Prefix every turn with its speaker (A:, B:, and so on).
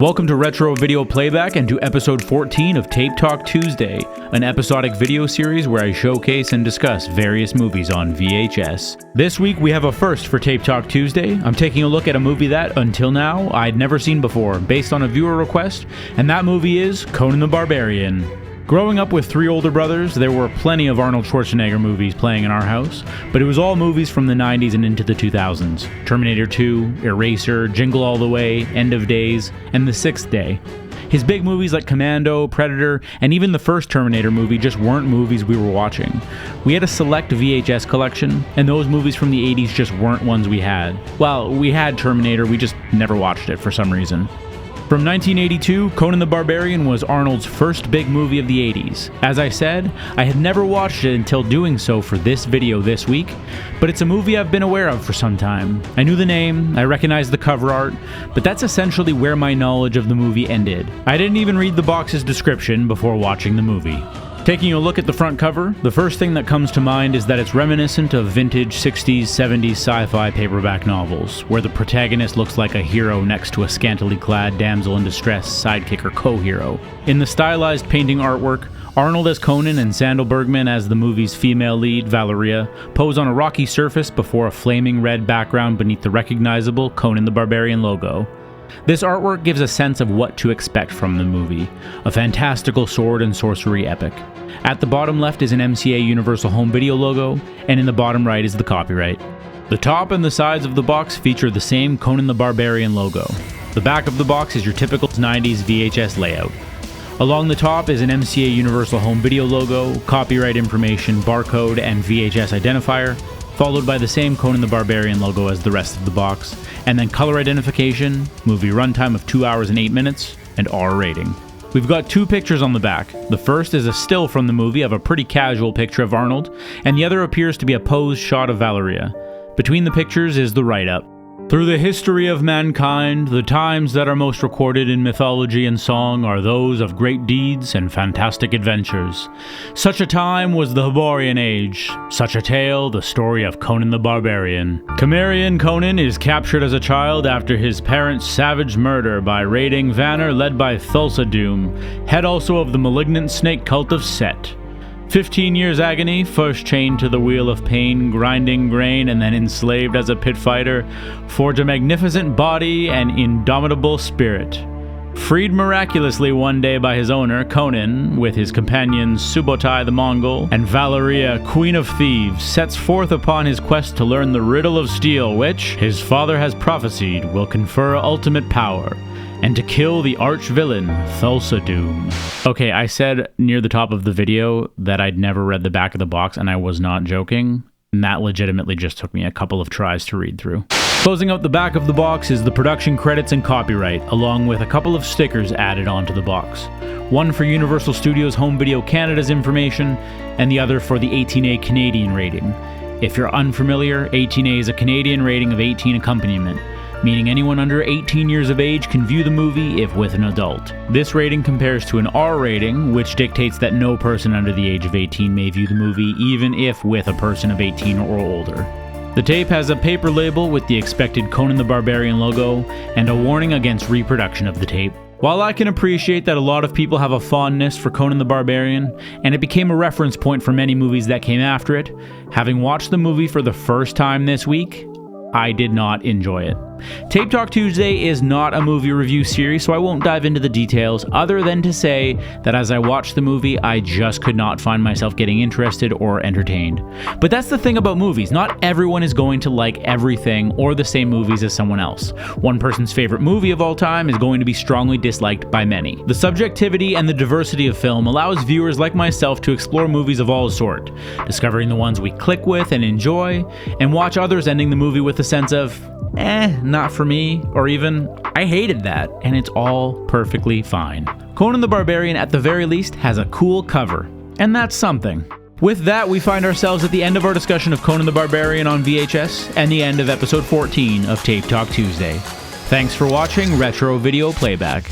A: Welcome to Retro Video Playback and to episode 14 of Tape Talk Tuesday, an episodic video series where I showcase and discuss various movies on VHS. This week we have a first for Tape Talk Tuesday. I'm taking a look at a movie that, until now, I'd never seen before, based on a viewer request, and that movie is Conan the Barbarian. Growing up with three older brothers, there were plenty of Arnold Schwarzenegger movies playing in our house, but it was all movies from the 90s and into the 2000s. Terminator 2, Eraser, Jingle All the Way, End of Days, and The Sixth Day. His big movies like Commando, Predator, and even the first Terminator movie just weren't movies we were watching. We had a select VHS collection, and those movies from the 80s just weren't ones we had. Well, we had Terminator, we just never watched it for some reason. From 1982, Conan the Barbarian was Arnold's first big movie of the 80s. As I said, I had never watched it until doing so for this video this week, but it's a movie I've been aware of for some time. I knew the name, I recognized the cover art, but that's essentially where my knowledge of the movie ended. I didn't even read the box's description before watching the movie. Taking a look at the front cover, the first thing that comes to mind is that it's reminiscent of vintage 60s, 70s sci-fi paperback novels, where the protagonist looks like a hero next to a scantily clad damsel in distress sidekick or co-hero. In the stylized painting artwork, Arnold as Conan and Sandal Bergman as the movie's female lead, Valeria, pose on a rocky surface before a flaming red background beneath the recognizable Conan the Barbarian logo. This artwork gives a sense of what to expect from the movie, a fantastical sword and sorcery epic. At the bottom left is an MCA Universal Home Video logo, and in the bottom right is the copyright. The top and the sides of the box feature the same Conan the Barbarian logo. The back of the box is your typical 90s VHS layout. Along the top is an MCA Universal Home Video logo, copyright information, barcode, and VHS identifier, followed by the same Conan the Barbarian logo as the rest of the box, and then color identification, movie runtime of 2 hours and 8 minutes, and R rating. We've got two pictures on the back. The first is a still from the movie of a pretty casual picture of Arnold, and the other appears to be a posed shot of Valeria. Between the pictures is the write-up. Through the history of mankind, the times that are most recorded in mythology and song are those of great deeds and fantastic adventures. Such a time was the Hyborian Age, such a tale the story of Conan the Barbarian. Cimmerian Conan is captured as a child after his parents' savage murder by raiding Vanir led by Thulsa Doom, head also of the malignant snake cult of Set. 15 years agony, first chained to the wheel of pain, grinding grain, and then enslaved as a pit fighter, forged a magnificent body and indomitable spirit. Freed miraculously one day by his owner, Conan, with his companions Subotai the Mongol and Valeria, Queen of Thieves, sets forth upon his quest to learn the riddle of steel which, his father has prophesied, will confer ultimate power, and to kill the arch-villain, Thulsa Doom. Okay, I said near the top of the video that I'd never read the back of the box, and I was not joking, and that legitimately just took me a couple of tries to read through. Closing out the back of the box is the production credits and copyright, along with a couple of stickers added onto the box. One for Universal Studios Home Video Canada's information, and the other for the 18A Canadian rating. If you're unfamiliar, 18A is a Canadian rating of 18 accompaniment, meaning anyone under 18 years of age can view the movie if with an adult. This rating compares to an R rating, which dictates that no person under the age of 18 may view the movie even if with a person of 18 or older. The tape has a paper label with the expected Conan the Barbarian logo and a warning against reproduction of the tape. While I can appreciate that a lot of people have a fondness for Conan the Barbarian, and it became a reference point for many movies that came after it, having watched the movie for the first time this week, I did not enjoy it. Tape Talk Tuesday is not a movie review series, so I won't dive into the details other than to say that as I watched the movie, I just could not find myself getting interested or entertained. But that's the thing about movies. Not everyone is going to like everything or the same movies as someone else. One person's favorite movie of all time is going to be strongly disliked by many. The subjectivity and the diversity of film allows viewers like myself to explore movies of all sort, discovering the ones we click with and enjoy, and watch others ending the movie with a sense of, not for me, or even, I hated that, and it's all perfectly fine. Conan the Barbarian, at the very least, has a cool cover, and that's something. With that, we find ourselves at the end of our discussion of Conan the Barbarian on VHS, and the end of episode 14 of Tape Talk Tuesday. Thanks for watching Retro Video Playback.